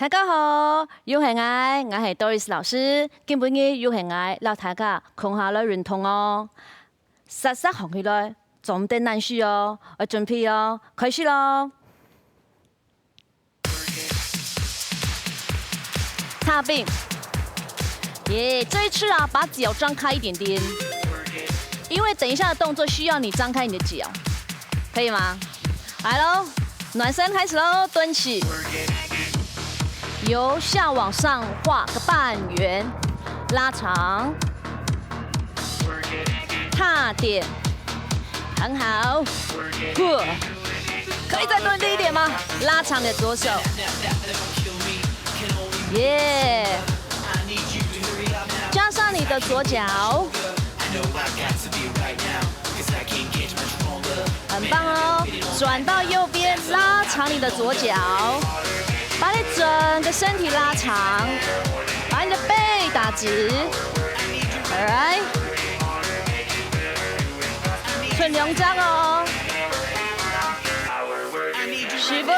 大家好，又係我係 Doris 老師。今晡日又係我讓大家看下來運動哦。實實行起來，做唔得難事哦。我準備哦，開始咯。踏步，耶！這一次啊，把腳張開一點點，因為等一下的動作需要你張開你的腳，可以嗎？來嘍，暖身開始嘍，蹲起。由下往上畫個半圓，拉長，踏點，很好 ，good， 可以再蹲低一點嗎？拉長你的左手，耶，加上你的左腳，很棒哦，轉到右邊，拉長你的左腳。把你整個身體拉長，把你的背打直 ，alright， 順兩張哦，是不？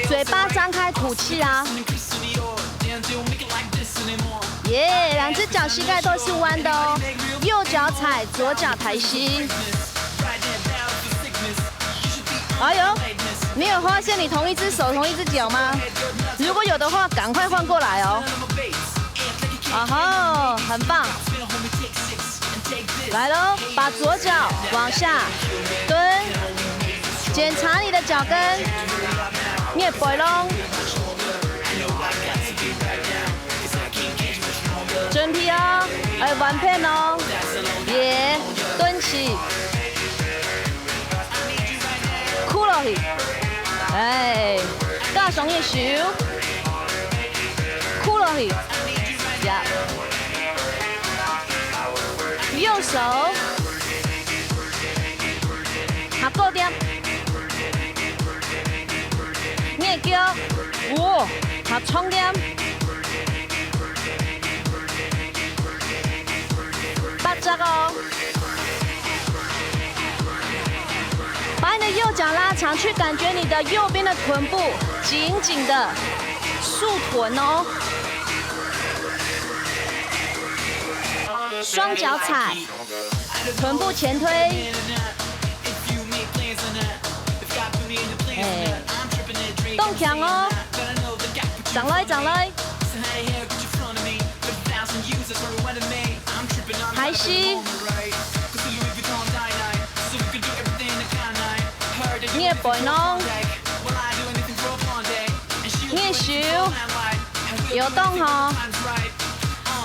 嘴巴張開吐氣啊，耶，兩隻腳膝蓋都是彎的哦，右腳踩，左腳抬膝。哎呦，你有發現你同一隻手同一隻腳嗎？如果有的話，趕快換過來哦。啊哈，很棒！來嘍，把左腳往下蹲，檢查你的腳跟，你的背龍，準備哦，完片哦，耶，蹲起。箍落去，哎，加上一手，箍落去，呀，右手，下高點，你嘅腳，哇，下衝點，八隻哦。把你的右腳拉長，去感覺你的右邊的臀部緊緊的豎臀哦。雙腳踩，臀部前推。動強哦，上來上來。抬膝。你的背龍，你的手有動哦，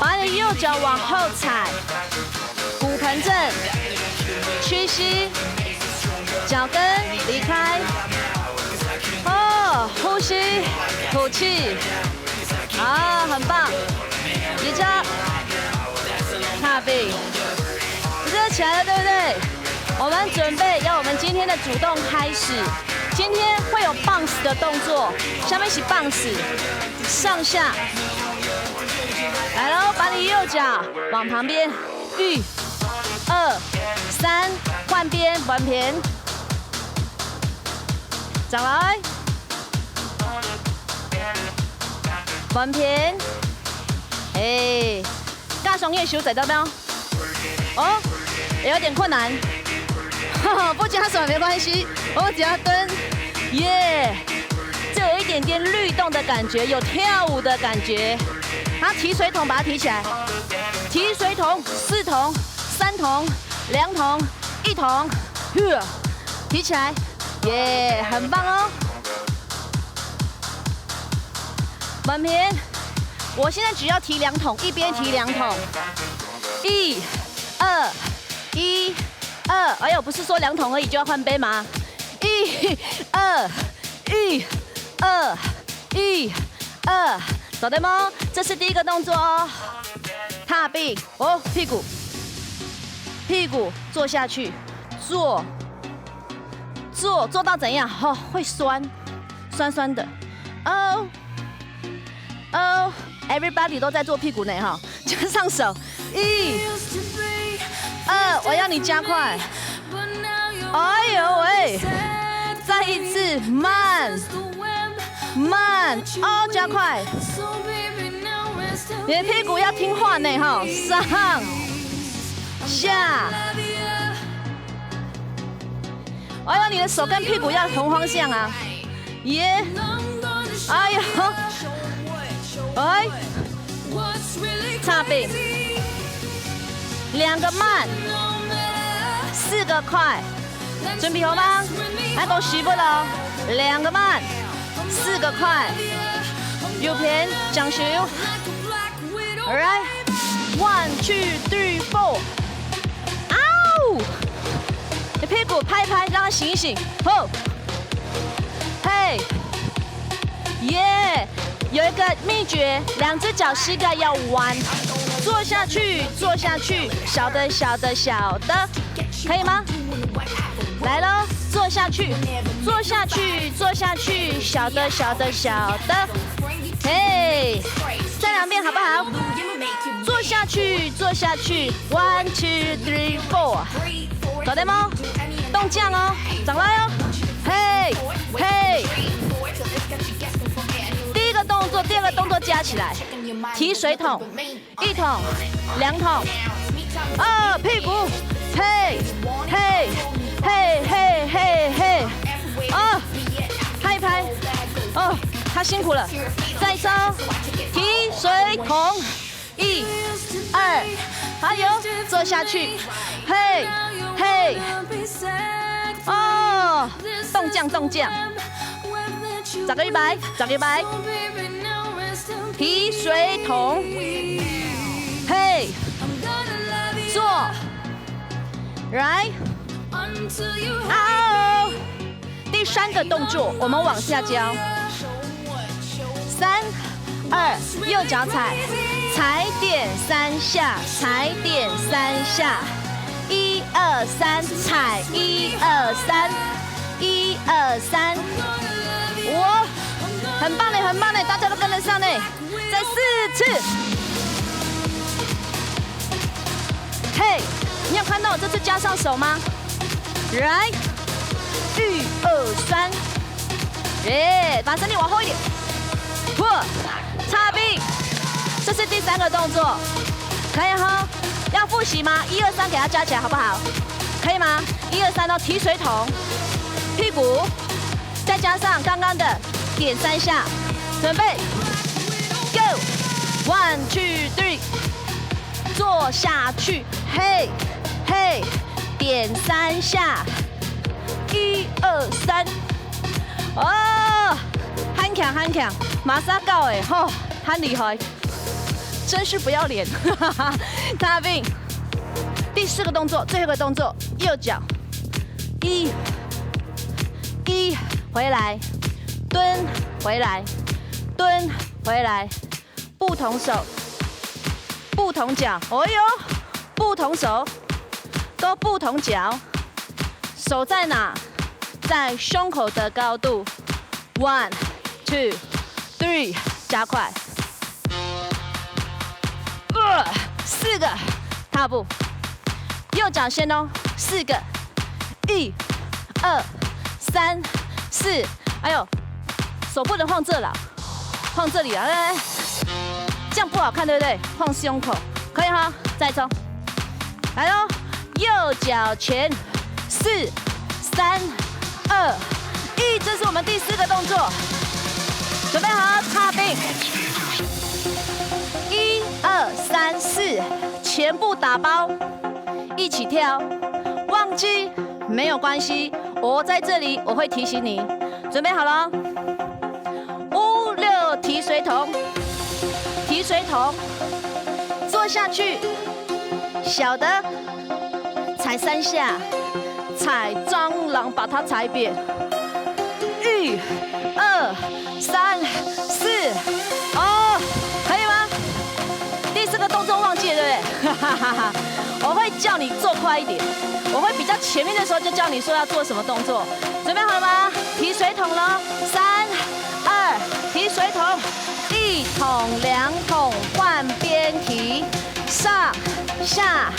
把你的右腳往後踩，骨盆正，屈膝，腳跟離開，哦，呼吸，吐氣，啊，很棒，一張，踏步，熱起來了，對不對？我們準備要我們今天的主動開始，今天會有 bounce 的動作，下面是 bounce， 上下，來嘍，把你右腳往旁邊，1、2、3，換邊，完片，上來，完片，哎，加上葉手仔到沒有？哦，有點困難。不加手沒關係，我只要蹲，耶，就有一點點律動的感覺，有跳舞的感覺。然後提水桶，把它提起來，提水桶，4桶、3桶、2桶、1桶，提起來，耶，很棒哦。滿片，我現在只要提2桶，一邊提2桶，1、2、1。哎呦，不是說2桶而已就要換杯嗎？1、2、1、2、1、2，走對嗎？這是第一個動作哦。踏步哦，屁股坐下去，坐到怎樣？哦，會酸的。哦 ，everybody 都在做屁股呢哈，加上手，1、2，我要你加快。哎呦喂！再一次慢慢哦，加快。你的屁股要听话呢哈，上下。哎呦，你的手跟屁股要同方向啊！耶！哎呦！哎，差别。2个慢，4个快，准备好吗？来，我洗不了。2个慢，4个快，右边掌球。All right, 1, 2, 3, 4。嗷！你屁股拍一拍，让它醒一醒。吼！嘿！耶！有一个秘诀，2只脚膝盖要弯。坐下去，坐下去，小的，小的，小的，可以吗？来喽，坐下去，坐下去，坐下去，小的，小的，小的，嘿，再2遍好不好？坐下去，坐下去 ，1, 2, 3, 4，搞定吗？动降哦，掌来哦，嘿，嘿。第一个动作，第2个动作加起来。提水桶，1桶、2桶，屁股，嘿，嘿，嘿，嘿，嘿，嘿，拍一拍，他辛苦了，再一招，提水桶，1、2，还有，坐下去，嘿，嘿，动降，动降，找个100，找个100。提水桶，嘿，坐 ，right， 哦，第3个动作我们往下教，3、2，右脚踩，踩点3下，踩点3下，1、2、3，踩1、2、3，1、2、3，哇，很棒嘞，很棒嘞，大家都跟得上嘞。再4次，嘿，你有看到我这次加上手吗？来，1、2、3，耶，把身体往后一点，插臂，这是第3个动作，可以哈？要复习吗？1、2、3给它加起来好不好？可以吗？1、2、3哦，提水桶，屁股，再加上刚刚的点3下，准备。Go， 1, 2, 3，坐下去，嘿，嘿，点3下，1、2、3，很强很强，马上到哎，吼，很厉害，真是不要脸，哈哈，大病。第4个动作，最后一个动作，右脚，1，回来，蹲，回来，蹲，回来。不同手，不同脚，哎呦，不同手，都不同脚，手在哪？在胸口的高度。1、2、3，加快。4个踏步，右脚先哦，4个，1、2、3、4，哎呦，手不能晃这了，晃这里啊，来。这样不好看，对不对？晃胸口，可以哈，再冲，来喽，右脚前，4、3、2、1，这是我们第4个动作，准备好，插臂，1、2、3、4，前部打包，一起跳，忘记没有关系，我在这里，我会提醒你，准备好了，5、6，提水桶。提水桶，坐下去，小的踩3下，踩蟑螂把它踩扁。1、2、3、4，可以吗？第4个动作忘记了，对不对？哈哈哈！我会叫你做快一点，我会比较前面的时候就叫你说要做什么动作。准备好了吗？提水桶了，3、2，提水桶。1桶、2桶，换边提，上下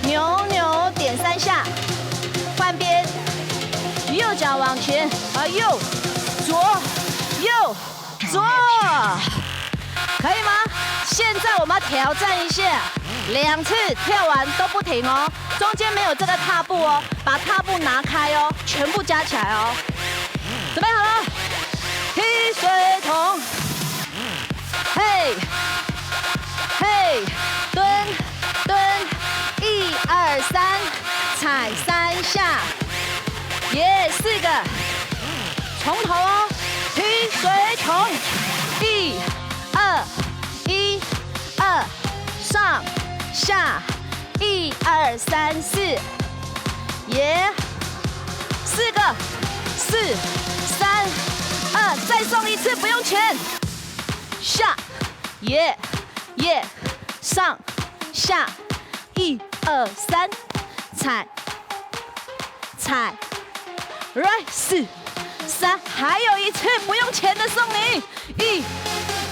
扭扭点3下，换边好，右左右左，可以吗？现在我们要挑战一下，2次跳完都不停哦，中间没有这个踏步哦，把踏步拿开哦，全部加起来哦。准备好了，踢水桶，嘿，嘿，蹲蹲，1、2、3，踩3下，耶，4个，从头哦，踢水桶，1、2、1、2，上下，1、2、3、4，耶，4个，4、3、2，再送1次，不用钱，下，耶耶，上下，1、2、3，踩踩 ，right 4、3，还有1次不用钱的送你，1、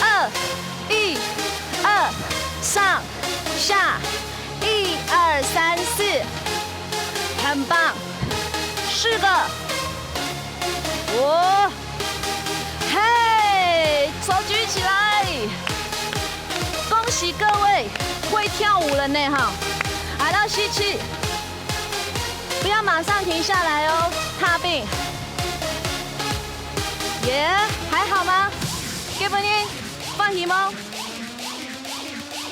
2、1、2，上下，1、2、3、4，很棒，4个，我，嘿，手举起来，恭喜各位会跳舞了呢哈，来到吸气，不要马上停下来哦，踏并，耶，还好吗 ？Give in， 放弃吗？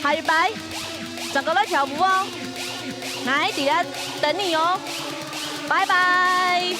下禮拜10個都跳舞哦，來，底下等你哦，拜拜。